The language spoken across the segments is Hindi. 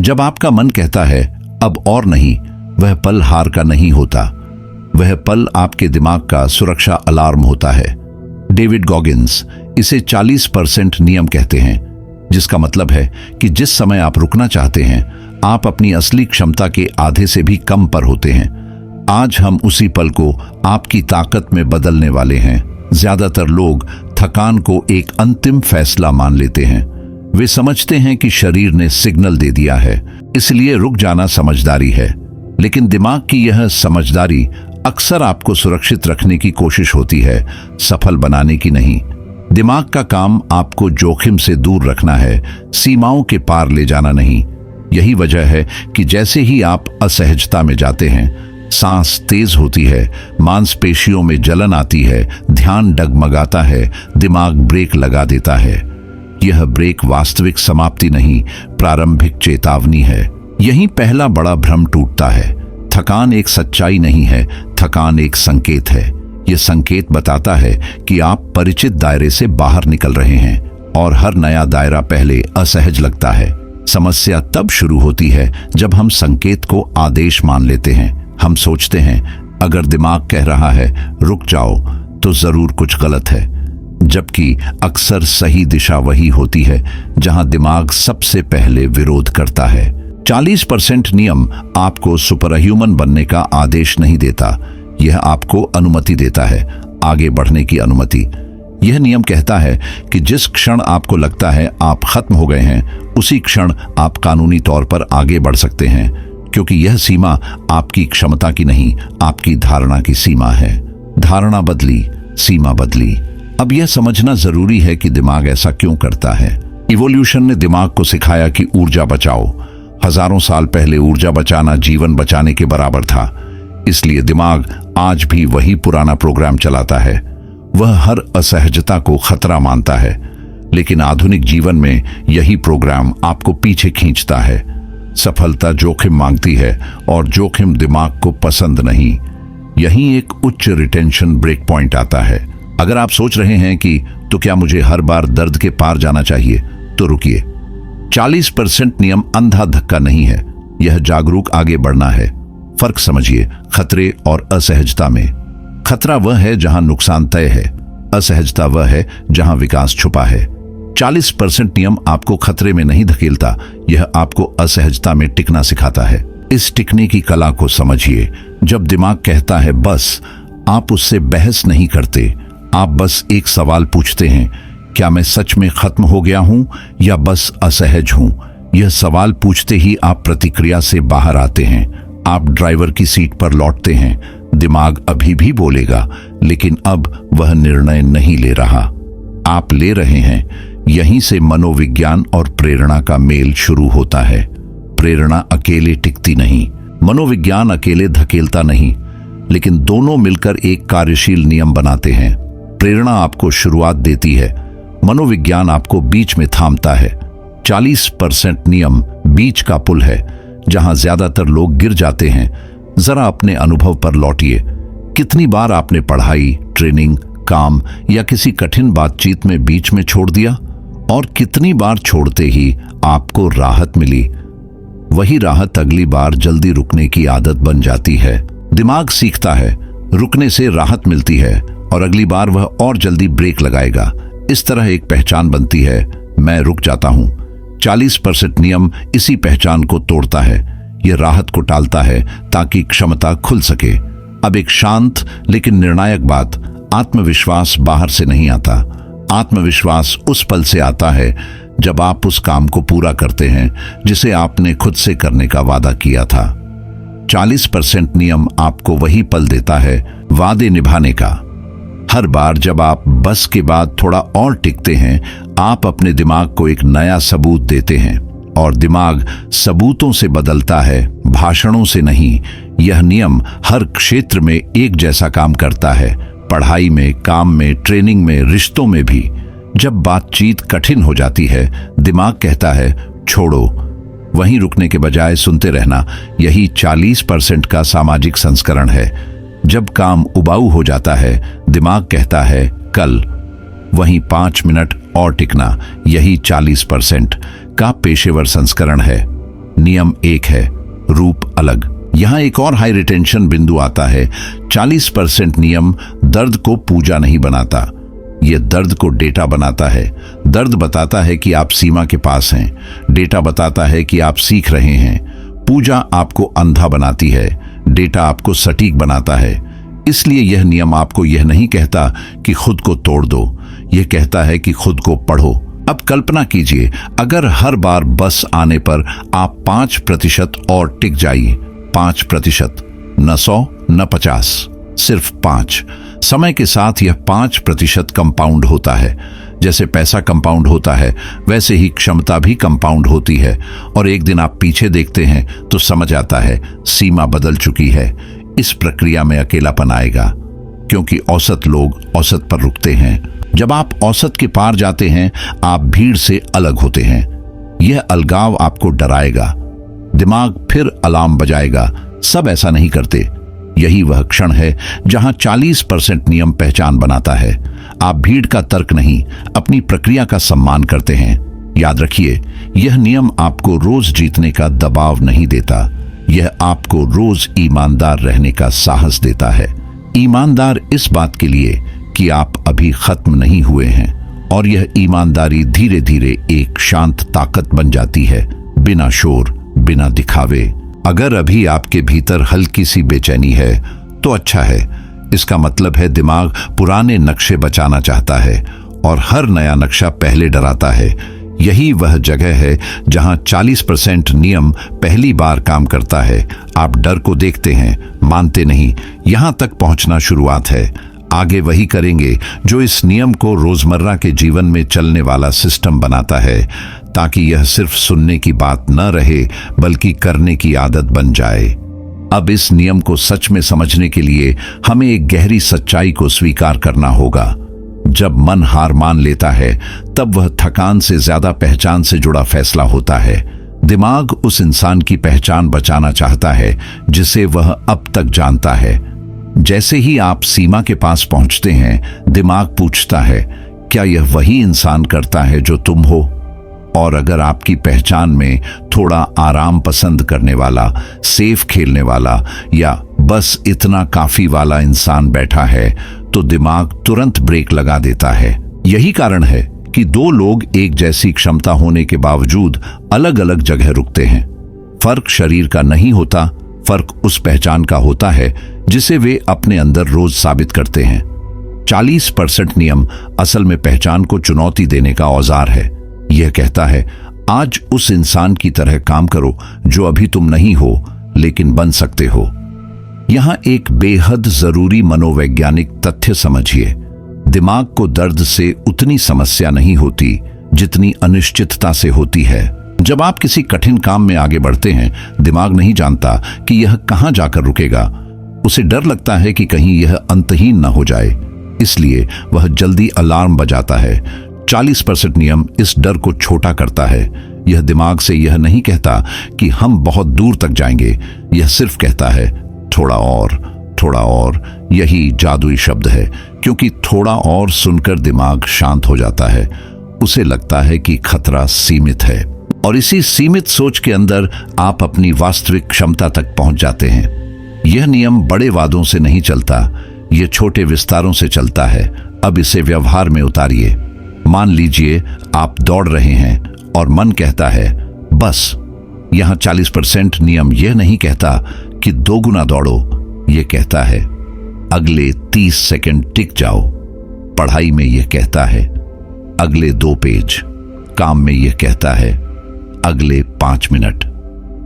जब आपका मन कहता है अब और नहीं, वह पल हार का नहीं होता, वह पल आपके दिमाग का सुरक्षा अलार्म होता है। डेविड गॉगिन्स इसे 40% नियम कहते हैं, जिसका मतलब है कि जिस समय आप रुकना चाहते हैं, आप अपनी असली क्षमता के आधे से भी कम पर होते हैं। आज हम उसी पल को आपकी ताकत में बदलने वाले हैं। ज्यादातर लोग थकान को एक अंतिम फैसला मान लेते हैं। वे समझते हैं कि शरीर ने सिग्नल दे दिया है, इसलिए रुक जाना समझदारी है। लेकिन दिमाग की यह समझदारी अक्सर आपको सुरक्षित रखने की कोशिश होती है, सफल बनाने की नहीं। दिमाग का काम आपको जोखिम से दूर रखना है, सीमाओं के पार ले जाना नहीं। यही वजह है कि जैसे ही आप असहजता में जाते हैं, सांस तेज होती है, मांसपेशियों में जलन आती है, ध्यान डगमगाता है, दिमाग ब्रेक लगा देता है। यह ब्रेक वास्तविक समाप्ति नहीं, प्रारंभिक चेतावनी है। यही पहला बड़ा भ्रम टूटता है। थकान एक सच्चाई नहीं है, थकान एक संकेत है। यह संकेत बताता है कि आप परिचित दायरे से बाहर निकल रहे हैं, और हर नया दायरा पहले असहज लगता है। समस्या तब शुरू होती है जब हम संकेत को आदेश मान लेते हैं। हम सोचते हैं अगर दिमाग कह रहा है रुक जाओ, तो जरूर कुछ गलत है, जबकि अक्सर सही दिशा वही होती है जहां दिमाग सबसे पहले विरोध करता है। 40% नियम आपको सुपरह्यूमन बनने का आदेश नहीं देता, यह आपको अनुमति देता है, आगे बढ़ने की अनुमति। यह नियम कहता है कि जिस क्षण आपको लगता है आप खत्म हो गए हैं, उसी क्षण आप कानूनी तौर पर आगे बढ़ सकते हैं, क्योंकि यह सीमा आपकी क्षमता की नहीं, आपकी धारणा की सीमा है। धारणा बदली, सीमा बदली। अब यह समझना जरूरी है कि दिमाग ऐसा क्यों करता है। इवोल्यूशन ने दिमाग को सिखाया कि ऊर्जा बचाओ। हजारों साल पहले ऊर्जा बचाना जीवन बचाने के बराबर था, इसलिए दिमाग आज भी वही पुराना प्रोग्राम चलाता है। वह हर असहजता को खतरा मानता है, लेकिन आधुनिक जीवन में यही प्रोग्राम आपको पीछे खींचता है। सफलता जोखिम मांगती है, और जोखिम दिमाग को पसंद नहीं। यहीं एक उच्च रिटेंशन ब्रेक पॉइंट आता है। अगर आप सोच रहे हैं कि तो क्या मुझे हर बार दर्द के पार जाना चाहिए, तो रुकिए। 40% नियम अंधा धक्का नहीं है, यह जागरूक आगे बढ़ना है। फर्क समझिए खतरे और असहजता में। खतरा वह है जहां नुकसान तय है, असहजता वह है जहां विकास छुपा है। 40% नियम आपको खतरे में नहीं धकेलता, यह आपको असहजता में टिकना सिखाता है। इस टिकने की कला को समझिए। जब दिमाग कहता है बस, आप उससे बहस नहीं करते, आप बस एक सवाल पूछते हैं, क्या मैं सच में खत्म हो गया हूं या बस असहज हूं? यह सवाल पूछते ही आप प्रतिक्रिया से बाहर आते हैं। आप ड्राइवर की सीट पर लौटते हैं। दिमाग अभी भी बोलेगा, लेकिन अब वह निर्णय नहीं ले रहा, आप ले रहे हैं। यहीं से मनोविज्ञान और प्रेरणा का मेल शुरू होता है। प्रेरणा अकेले टिकती नहीं, मनोविज्ञान अकेले धकेलता नहीं, लेकिन दोनों मिलकर एक कार्यशील नियम बनाते हैं। प्रेरणा आपको शुरुआत देती है, मनोविज्ञान आपको बीच में थामता है। 40% नियम बीच का पुल है, जहां ज्यादातर लोग गिर जाते हैं। जरा अपने अनुभव पर लौटिए। कितनी बार आपने पढ़ाई, ट्रेनिंग, काम या किसी कठिन बातचीत में बीच में छोड़ दिया, और कितनी बार छोड़ते ही आपको राहत मिली। वही राहत अगली बार जल्दी रुकने की आदत बन जाती है। दिमाग सीखता है, रुकने से राहत मिलती है, और अगली बार वह और जल्दी ब्रेक लगाएगा। इस तरह एक पहचान बनती है, मैं रुक जाता हूं। 40% नियम इसी पहचान को तोड़ता है। यह राहत को टालता है ताकि क्षमता खुल सके। अब एक शांत लेकिन निर्णायक बात, आत्मविश्वास बाहर से नहीं आता। आत्मविश्वास उस पल से आता है जब आप उस काम को पूरा करते हैं जिसे आपने खुद से करने का वादा किया था। 40% नियम आपको वही पल देता है वादे निभाने का। हर बार जब आप बस के बाद थोड़ा और टिकते हैं, आप अपने दिमाग को एक नया सबूत देते हैं, और दिमाग सबूतों से बदलता है, भाषणों से नहीं। यह नियम हर क्षेत्र में एक जैसा काम करता है, पढ़ाई में, काम में, ट्रेनिंग में, रिश्तों में भी। जब बातचीत कठिन हो जाती है, दिमाग कहता है छोड़ो। वहीं रुकने के बजाय सुनते रहना, यही 40% का सामाजिक संस्करण है। जब काम उबाऊ हो जाता है, दिमाग कहता है कल। वहीं 5 मिनट और टिकना, यही 40% का पेशेवर संस्करण है। नियम एक है, रूप अलग। यहां एक और हाई रिटेंशन बिंदु आता है। 40% नियम दर्द को पूजा नहीं बनाता, यह दर्द को डेटा बनाता है। दर्द बताता है कि आप सीमा के पास हैं, डेटा बताता है कि आप सीख रहे हैं। पूजा आपको अंधा बनाती है, डेटा आपको सटीक बनाता है। इसलिए यह नियम आपको यह नहीं कहता कि खुद को तोड़ दो, यह कहता है कि खुद को पढ़ो। अब कल्पना कीजिए, अगर हर बार बस आने पर आप 5% और टिक जाइए। 5%, न 100 न 50, सिर्फ 5। समय के साथ यह 5% कंपाउंड होता है। जैसे पैसा कंपाउंड होता है, वैसे ही क्षमता भी कंपाउंड होती है। और एक दिन आप पीछे देखते हैं तो समझ आता है सीमा बदल चुकी है। इस प्रक्रिया में अकेलापन आएगा, क्योंकि औसत लोग औसत पर रुकते हैं। जब आप औसत के पार जाते हैं, आप भीड़ से अलग होते हैं। यह अलगाव आपको डराएगा। दिमाग फिर अलार्म बजाएगा, सब ऐसा नहीं करते। यही वह क्षण है जहां 40% नियम पहचान बनाता है। आप भीड़ का तर्क नहीं, अपनी प्रक्रिया का सम्मान करते हैं। याद रखिए, यह नियम आपको रोज जीतने का दबाव नहीं देता, यह आपको रोज ईमानदार रहने का साहस देता है। ईमानदार इस बात के लिए कि आप अभी खत्म नहीं हुए हैं, और यह ईमानदारी धीरे धीरे एक शांत ताकत बन जाती है, बिना शोर, बिना दिखावे। अगर अभी आपके भीतर हल्की सी बेचैनी है तो अच्छा है। इसका मतलब है दिमाग पुराने नक्शे बचाना चाहता है, और हर नया नक्शा पहले डराता है। यही वह जगह है जहां 40% नियम पहली बार काम करता है। आप डर को देखते हैं, मानते नहीं। यहां तक पहुंचना शुरुआत है। आगे वही करेंगे जो इस नियम को रोजमर्रा के जीवन में चलने वाला सिस्टम बनाता है, ताकि यह सिर्फ सुनने की बात न रहे, बल्कि करने की आदत बन जाए। अब इस नियम को सच में समझने के लिए हमें एक गहरी सच्चाई को स्वीकार करना होगा। जब मन हार मान लेता है, तब वह थकान से ज्यादा पहचान से जुड़ा फैसला होता है। दिमाग उस इंसान की पहचान बचाना चाहता है जिसे वह अब तक जानता है। जैसे ही आप सीमा के पास पहुंचते हैं, दिमाग पूछता है, क्या यह वही इंसान करता है जो तुम हो? और अगर आपकी पहचान में थोड़ा आराम पसंद करने वाला, सेफ खेलने वाला, या बस इतना काफी वाला इंसान बैठा है, तो दिमाग तुरंत ब्रेक लगा देता है। यही कारण है कि दो लोग एक जैसी क्षमता होने के बावजूद अलग अलग जगह रुकते हैं। फर्क शरीर का नहीं होता, फर्क उस पहचान का होता है जिसे वे अपने अंदर रोज साबित करते हैं। 40% नियम असल में पहचान को चुनौती देने का औजार है। यह कहता है, आज उस इंसान की तरह काम करो जो अभी तुम नहीं हो, लेकिन बन सकते हो। यहां एक बेहद जरूरी मनोवैज्ञानिक तथ्य समझिए। दिमाग को दर्द से उतनी समस्या नहीं होती जितनी अनिश्चितता से होती है। जब आप किसी कठिन काम में आगे बढ़ते हैं, दिमाग नहीं जानता कि यह कहां जाकर रुकेगा। उसे डर लगता है कि कहीं यह अंतहीन न हो जाए, इसलिए वह जल्दी अलार्म बजाता है। 40% नियम इस डर को छोटा करता है। यह दिमाग से यह नहीं कहता कि हम बहुत दूर तक जाएंगे, यह सिर्फ कहता है थोड़ा और, थोड़ा और। यही जादुई शब्द है, क्योंकि थोड़ा और सुनकर दिमाग शांत हो जाता है। उसे लगता है कि खतरा सीमित है, और इसी सीमित सोच के अंदर आप अपनी वास्तविक क्षमता तक पहुंच जाते हैं। यह नियम बड़े वादों से नहीं चलता, यह छोटे विस्तारों से चलता है। अब इसे व्यवहार में उतारिए। मान लीजिए आप दौड़ रहे हैं और मन कहता है बस। यहां 40% नियम यह नहीं कहता कि 2 गुना दौड़ो, यह कहता है अगले 30 सेकंड टिक जाओ। पढ़ाई में यह कहता है अगले 2 पेज। काम में यह कहता है अगले 5 मिनट।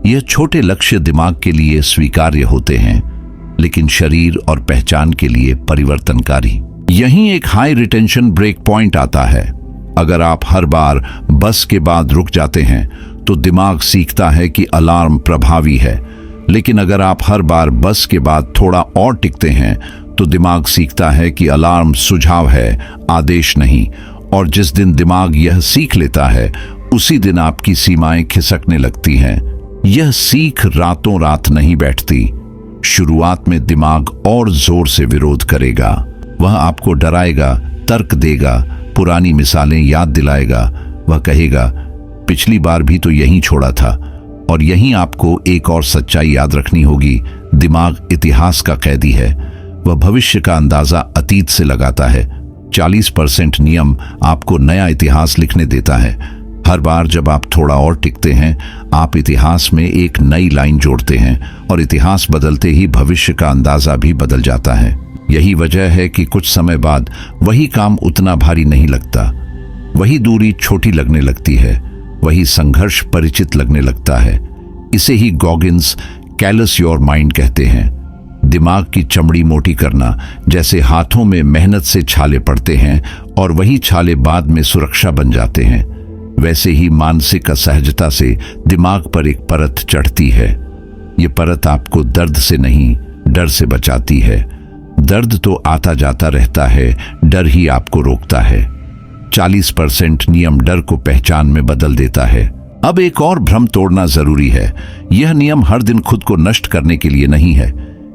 यह छोटे लक्ष्य दिमाग के लिए स्वीकार्य होते हैं, लेकिन शरीर और पहचान के लिए परिवर्तनकारी। यहीं एक हाई रिटेंशन ब्रेक पॉइंट आता है। अगर आप हर बार बस के बाद रुक जाते हैं तो दिमाग सीखता है कि अलार्म प्रभावी है, लेकिन अगर आप हर बार बस के बाद थोड़ा और टिकते हैं तो दिमाग सीखता है कि अलार्म सुझाव है, आदेश नहीं। और जिस दिन दिमाग यह सीख लेता है, उसी दिन आपकी सीमाएं खिसकने लगती हैं। यह सीख रातों रात नहीं बैठती। शुरुआत में दिमाग और जोर से विरोध करेगा। वह आपको डराएगा, तर्क देगा, पुरानी मिसालें याद दिलाएगा। वह कहेगा पिछली बार भी तो यहीं छोड़ा था। और यहीं आपको एक और सच्चाई याद रखनी होगी, दिमाग इतिहास का कैदी है। वह भविष्य का अंदाजा अतीत से लगाता है। 40% नियम आपको नया इतिहास लिखने देता है। हर बार जब आप थोड़ा और टिकते हैं, आप इतिहास में एक नई लाइन जोड़ते हैं और इतिहास बदलते ही भविष्य का अंदाजा भी बदल जाता है। यही वजह है कि कुछ समय बाद वही काम उतना भारी नहीं लगता, वही दूरी छोटी लगने लगती है, वही संघर्ष परिचित लगने लगता है। इसे ही गॉगिन्स कैलस योर माइंड कहते हैं। दिमाग की चमड़ी मोटी करना, जैसे हाथों में मेहनत से छाले पड़ते हैं और वही छाले बाद में सुरक्षा बन जाते हैं, वैसे ही मानसिक असहजता से दिमाग पर एक परत चढ़ती है। ये परत आपको दर्द से नहीं, डर से बचाती है। दर्द तो आता जाता रहता है, डर ही आपको रोकता है। 40% नियम डर को पहचान में बदल देता है। अब एक और भ्रम तोड़ना जरूरी है। यह नियम हर दिन खुद को नष्ट करने के लिए नहीं है।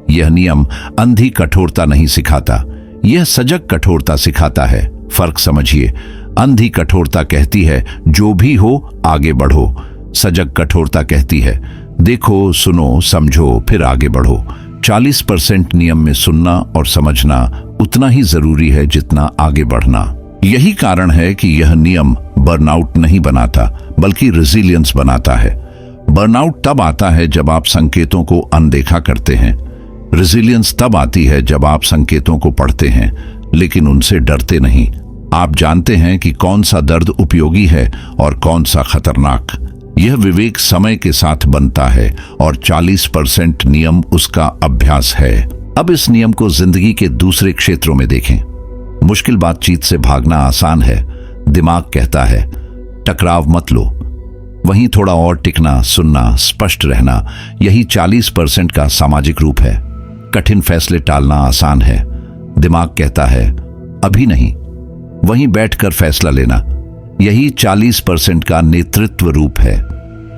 यह नियम अंधी कठोरता नहीं सिखाता, यह सजग कठोरता सिखाता है। फर्क समझिए। अंधी कठोरता कहती है जो भी हो आगे बढ़ो। सजग कठोरता कहती है देखो, सुनो, समझो, फिर आगे बढ़ो। 40% नियम में सुनना और समझना उतना ही जरूरी है जितना आगे बढ़ना। यही कारण है कि यह नियम बर्नआउट नहीं बनाता, बल्कि रेजिलियंस बनाता है। बर्नआउट तब आता है जब आप संकेतों को अनदेखा करते हैं। रेजिलियंस तब आती है जब आप संकेतों को पढ़ते हैं, लेकिन उनसे डरते नहीं। आप जानते हैं कि कौन सा दर्द उपयोगी है और कौन सा खतरनाक। यह विवेक समय के साथ बनता है और 40% नियम उसका अभ्यास है। अब इस नियम को जिंदगी के दूसरे क्षेत्रों में देखें। मुश्किल बातचीत से भागना आसान है। दिमाग कहता है टकराव मत लो। वहीं थोड़ा और टिकना, सुनना, स्पष्ट रहना, यही 40% का सामाजिक रूप है। कठिन फैसले टालना आसान है। दिमाग कहता है अभी नहीं। वहीं बैठकर फैसला लेना, यही 40% का नेतृत्व रूप है।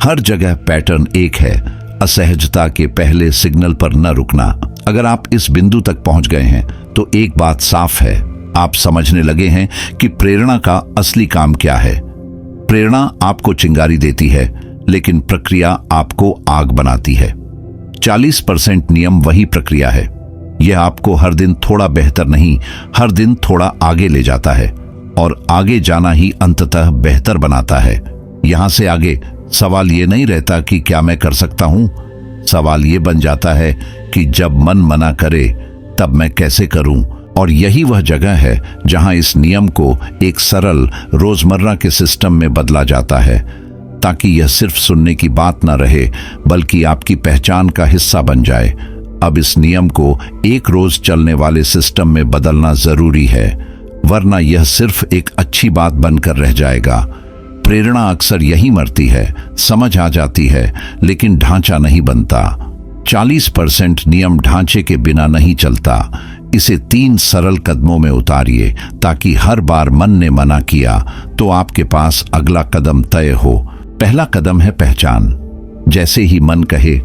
हर जगह पैटर्न एक है, असहजता के पहले सिग्नल पर न रुकना। अगर आप इस बिंदु तक पहुंच गए हैं तो एक बात साफ है, आप समझने लगे हैं कि प्रेरणा का असली काम क्या है। प्रेरणा आपको चिंगारी देती है, लेकिन प्रक्रिया आपको आग बनाती है। 40% नियम वही प्रक्रिया है। यह आपको हर दिन थोड़ा बेहतर नहीं, हर दिन थोड़ा आगे ले जाता है, और आगे जाना ही अंततः बेहतर बनाता है। यहां से आगे सवाल ये नहीं रहता कि क्या मैं कर सकता हूं, सवाल ये बन जाता है कि जब मन मना करे तब मैं कैसे करूं। और यही वह जगह है जहां इस नियम को एक सरल रोजमर्रा के सिस्टम में बदला जाता है, ताकि यह सिर्फ सुनने की बात न रहे, बल्कि आपकी पहचान का हिस्सा बन जाए। अब इस नियम को एक रोज चलने वाले सिस्टम में बदलना जरूरी है, वरना यह सिर्फ एक अच्छी बात बनकर रह जाएगा। प्रेरणा अक्सर यही मरती है, समझ आ जाती है, लेकिन ढांचा नहीं बनता। 40% नियम ढांचे के बिना नहीं चलता। इसे 3 सरल कदमों में उतारिए, ताकि हर बार मन ने मना किया तो आपके पास अगला कदम तय हो। पहला कदम है पहचान। जैसे ही मन कहे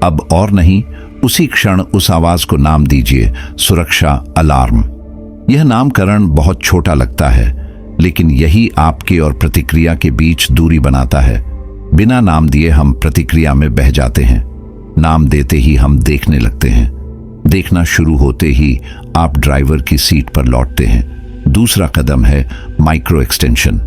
अब और नहीं, उसी क्षण उस आवाज को नाम दीजिए, सुरक्षा अलार्म। यह नामकरण बहुत छोटा लगता है, लेकिन यही आपके और प्रतिक्रिया के बीच दूरी बनाता है। बिना नाम दिए हम प्रतिक्रिया में बह जाते हैं, नाम देते ही हम देखने लगते हैं, देखना शुरू होते ही आप ड्राइवर की सीट पर लौटते हैं। दूसरा कदम है माइक्रो एक्सटेंशन।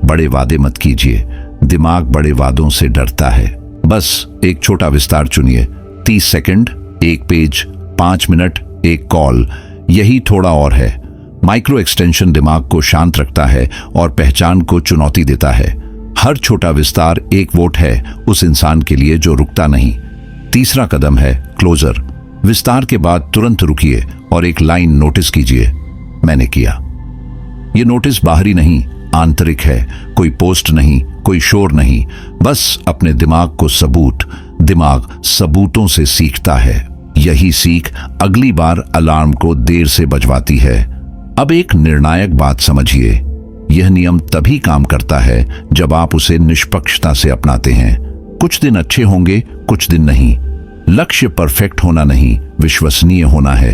बड़े वादे मत कीजिए, दिमाग बड़े वादों से डरता है। बस एक छोटा विस्तार चुनिए, 30 सेकंड, 1 पेज, 5 मिनट, 1 कॉल, यही थोड़ा और है। माइक्रो एक्सटेंशन दिमाग को शांत रखता है और पहचान को चुनौती देता है। हर छोटा विस्तार एक वोट है उस इंसान के लिए जो रुकता नहीं। तीसरा कदम है क्लोजर। विस्तार के बाद तुरंत रुकिए और एक लाइन नोटिस कीजिए, मैंने किया। यह नोटिस बाहरी नहीं, आंतरिक है। कोई पोस्ट नहीं, कोई शोर नहीं, बस अपने दिमाग को सबूत। दिमाग सबूतों से सीखता है। यही सीख अगली बार अलार्म को देर से बजवाती है। अब एक निर्णायक बात समझिए, यह नियम तभी काम करता है जब आप उसे निष्पक्षता से अपनाते हैं। कुछ दिन अच्छे होंगे, कुछ दिन नहीं। लक्ष्य परफेक्ट होना नहीं, विश्वसनीय होना है।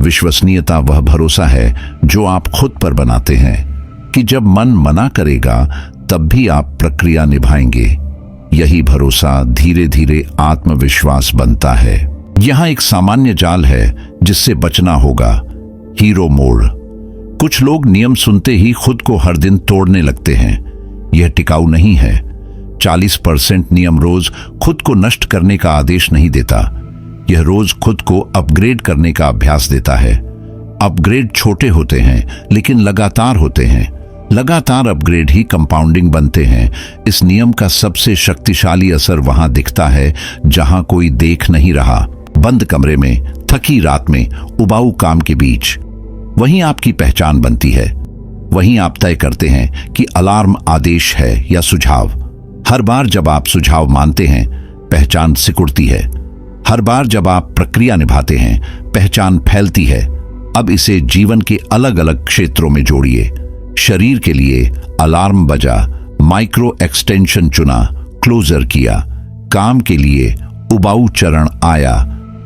विश्वसनीयता वह भरोसा है जो आप खुद पर बनाते हैं कि जब मन मना करेगा तब भी आप प्रक्रिया निभाएंगे। यही भरोसा धीरे धीरे आत्मविश्वास बनता है। यहाँ एक सामान्य जाल है जिससे बचना होगा, हीरो मोड। कुछ लोग नियम सुनते ही खुद को हर दिन तोड़ने लगते हैं। यह टिकाऊ नहीं है। 40% नियम रोज खुद को नष्ट करने का आदेश नहीं देता। यह रोज खुद को अपग्रेड करने का अभ्यास देता है। अपग्रेड छोटे होते हैं लेकिन लगातार होते हैं। लगातार अपग्रेड ही कंपाउंडिंग बनते हैं। इस नियम का सबसे शक्तिशाली असर वहां दिखता है जहां कोई देख नहीं रहा, बंद कमरे में, थकी रात में, उबाऊ काम के बीच। वहीं आपकी पहचान बनती है। वहीं आप तय करते हैं कि अलार्म आदेश है या सुझाव। हर बार जब आप सुझाव मानते हैं, पहचान सिकुड़ती है। हर बार जब आप प्रक्रिया निभाते हैं, पहचान फैलती है। अब इसे जीवन के अलग अलग क्षेत्रों में जोड़िए। शरीर के लिए अलार्म बजा, माइक्रो एक्सटेंशन चुना, क्लोजर किया। काम के लिए उबाऊ चरण आया,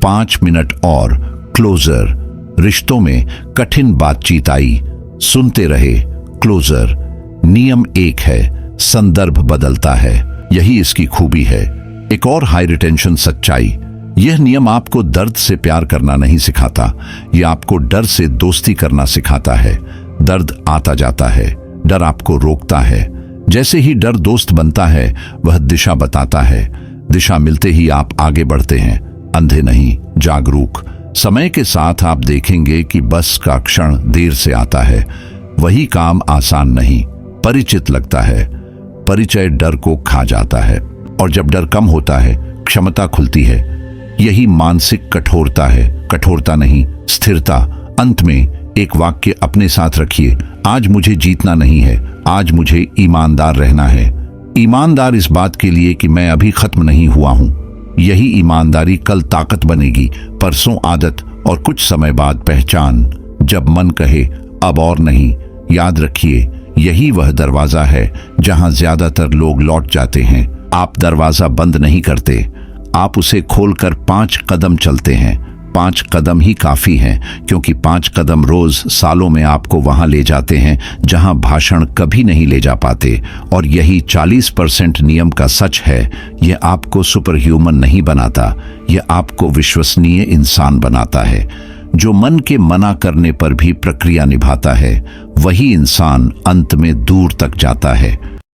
5 मिनट और, क्लोजर। रिश्तों में कठिन बातचीत आई, सुनते रहे, क्लोजर। नियम एक है, संदर्भ बदलता है। यही इसकी खूबी है। एक और हाई रिटेंशन सच्चाई, यह नियम आपको दर्द से प्यार करना नहीं सिखाता, यह आपको डर से दोस्ती करना सिखाता है। दर्द आता जाता है, डर आपको रोकता है। जैसे ही डर दोस्त बनता है, वह दिशा बताता है। दिशा मिलते ही आप आगे बढ़ते हैं, अंधे नहीं, जागरूक। समय के साथ आप देखेंगे कि बस का क्षण देर से आता है। वही काम आसान नहीं, परिचित लगता है। परिचय डर को खा जाता है, और जब डर कम होता है, क्षमता खुलती है। यही मानसिक कठोरता है। कठोरता नहीं, स्थिरता। अंत में एक वाक्य अपने साथ रखिए, आज मुझे जीतना नहीं है, आज मुझे ईमानदार रहना है। ईमानदार इस बात के लिए कि मैं अभी खत्म नहीं हुआ हूं। यही ईमानदारी कल ताकत बनेगी, परसों आदत, और कुछ समय बाद पहचान। जब मन कहे अब और नहीं, याद रखिए, यही वह दरवाजा है जहां ज्यादातर लोग लौट जाते हैं। आप दरवाजा बंद नहीं करते, आप उसे खोलकर 5 कदम चलते हैं। 5 कदम ही काफी हैं, क्योंकि 5 कदम रोज सालों में आपको वहां ले जाते हैं जहां भाषण कभी नहीं ले जा पाते। और यही 40% नियम का सच है। यह आपको सुपर ह्यूमन नहीं बनाता, यह आपको विश्वसनीय इंसान बनाता है। जो मन के मना करने पर भी प्रक्रिया निभाता है, वही इंसान अंत में दूर तक जाता है।